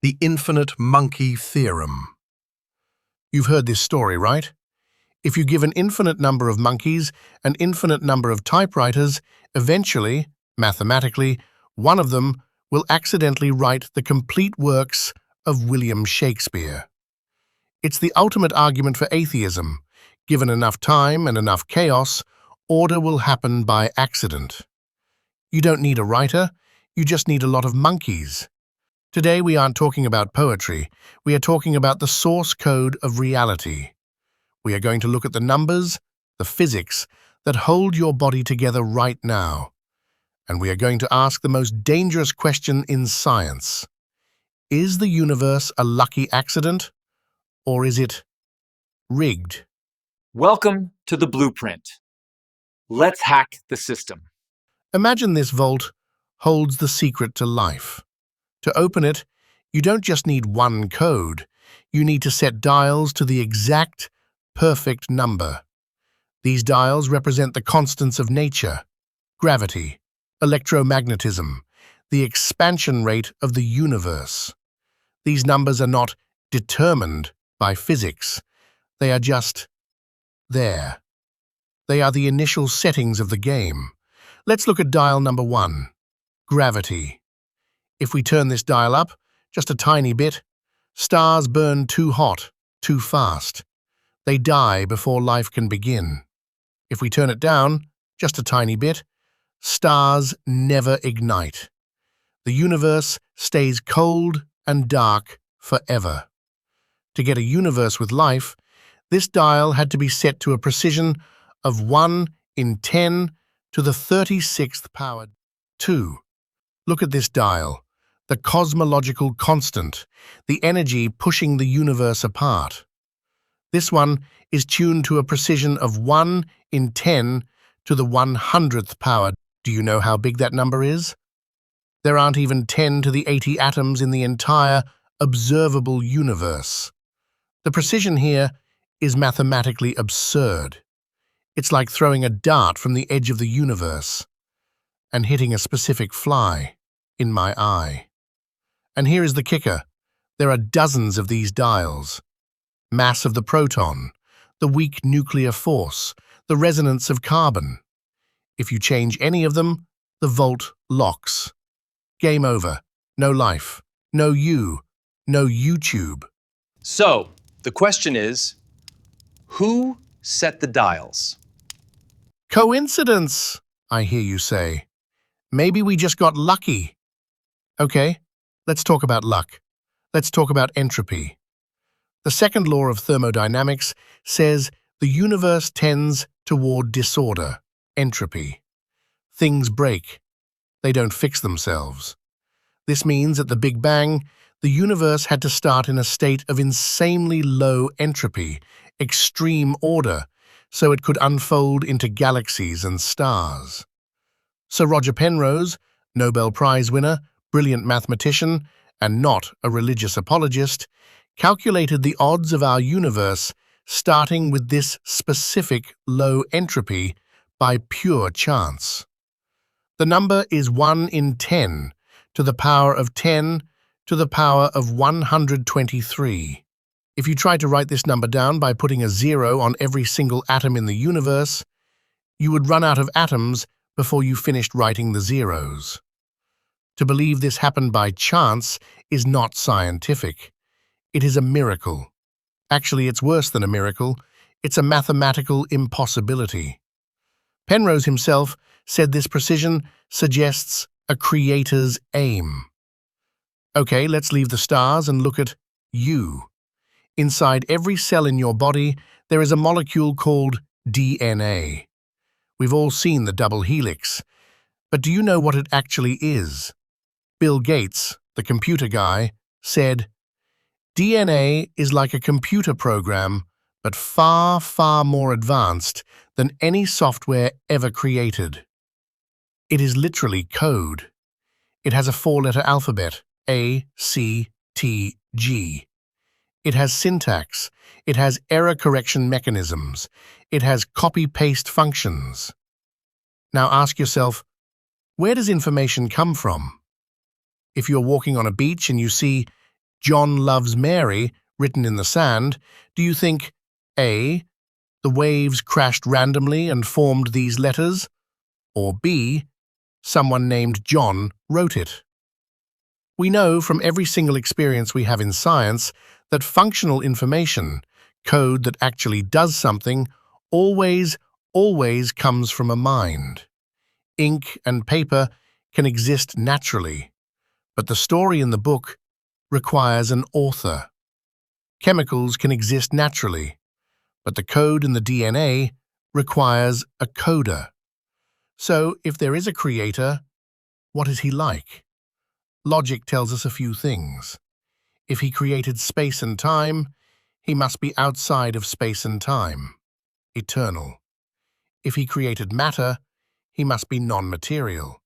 The infinite monkey theorem. You've heard this story, right? If you give an infinite number of monkeys an infinite number of typewriters, eventually, mathematically, one of them will accidentally write the complete works of William Shakespeare. It's the ultimate argument for atheism. Given enough time and enough chaos, order will happen by accident. You don't need a writer, you just need a lot of monkeys. Today we aren't talking about poetry, we are talking about the source code of reality. We are going to look at the numbers, the physics, that hold your body together right now. And we are going to ask the most dangerous question in science. Is the universe a lucky accident, or is it rigged? Welcome to the blueprint. Let's hack the system. Imagine this vault holds the secret to life. To open it, you don't just need one code. You need to set dials to the exact, perfect number. These dials represent the constants of nature: gravity, electromagnetism, the expansion rate of the universe. These numbers are not determined by physics. They are just there. They are the initial settings of the game. Let's look at dial number 1, gravity. If we turn this dial up just a tiny bit, stars burn too hot, too fast. They die before life can begin. If we turn it down just a tiny bit, stars never ignite. The universe stays cold and dark forever. To get a universe with life, this dial had to be set to a precision of 1 in 10 to the 36th power 2. Look at this dial, the cosmological constant, the energy pushing the universe apart. This one is tuned to a precision of 1 in 10 to the 100th power. Do you know how big that number is? There aren't even 10 to the 80 atoms in the entire observable universe. The precision here is mathematically absurd. It's like throwing a dart from the edge of the universe and hitting a specific fly in my eye. And here is the kicker. There are dozens of these dials. Mass of the proton, the weak nuclear force, the resonance of carbon. If you change any of them, the vault locks. Game over. No life. No you. No YouTube. So, the question is, who set the dials? Coincidence, I hear you say. Maybe we just got lucky. Okay, let's talk about luck. Let's talk about entropy. The second law of thermodynamics says the universe tends toward disorder, entropy. Things break. They don't fix themselves. This means at the Big Bang, the universe had to start in a state of insanely low entropy, extreme order, so it could unfold into galaxies and stars. So Roger Penrose, Nobel Prize winner, brilliant mathematician, and not a religious apologist, calculated the odds of our universe starting with this specific low entropy by pure chance. The number is 1 in 10 to the power of 10 to the power of 123. If you try to write this number down by putting a 0 on every single atom in the universe, you would run out of atoms before you finished writing the zeros. To believe this happened by chance is not scientific. It is a miracle. Actually, it's worse than a miracle. It's a mathematical impossibility. Penrose himself said this precision suggests a creator's aim. Okay, let's leave the stars and look at you. Inside every cell in your body, there is a molecule called DNA. We've all seen the double helix, but do you know what it actually is? Bill Gates, the computer guy, said, DNA is like a computer program, but far, far more advanced than any software ever created. It is literally code. It has a 4-letter alphabet, A, C, T, G. It has syntax. It has error correction mechanisms. It has copy-paste functions. Now ask yourself, where does information come from? If you're walking on a beach and you see John loves Mary written in the sand, do you think A, the waves crashed randomly and formed these letters, or B, someone named John wrote it? We know from every single experience we have in science that functional information, code that actually does something, always comes from a mind. Ink and paper can exist naturally, but the story in the book requires an author. Chemicals can exist naturally, but the code in the DNA requires a coder. So, if there is a creator, what is he like? Logic tells us a few things. If he created space and time, he must be outside of space and time, eternal. If he created matter, he must be non-material.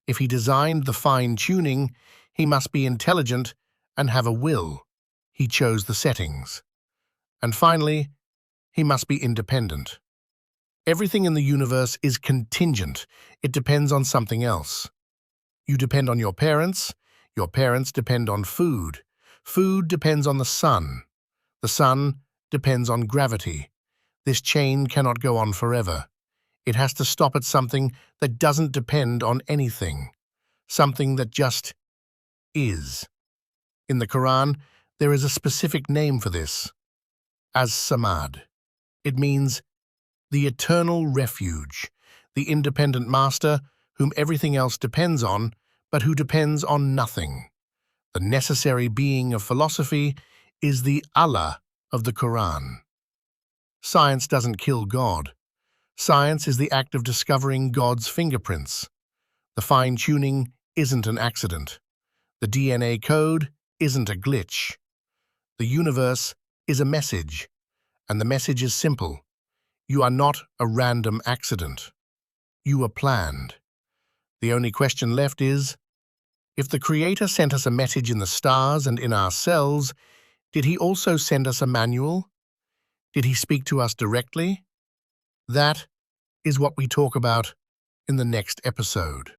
If he designed the fine-tuning, he must be intelligent and have a will. He chose the settings. And finally, he must be independent. Everything in the universe is contingent. It depends on something else. You depend on your parents depend on food. Food depends on the sun depends on gravity. This chain cannot go on forever. It has to stop at something that doesn't depend on anything, something that just is. In the Quran, there is a specific name for this, as-Samad. It means the Eternal Refuge, the independent master whom everything else depends on, but who depends on nothing. The necessary being of philosophy is the Allah of the Quran. Science doesn't kill God. Science is the act of discovering God's fingerprints. The fine-tuning isn't an accident. The DNA code isn't a glitch. The universe is a message, and the message is simple. You are not a random accident. You are planned. The only question left is, if the Creator sent us a message in the stars and in our cells, did He also send us a manual? Did He speak to us directly? That is what we talk about in the next episode.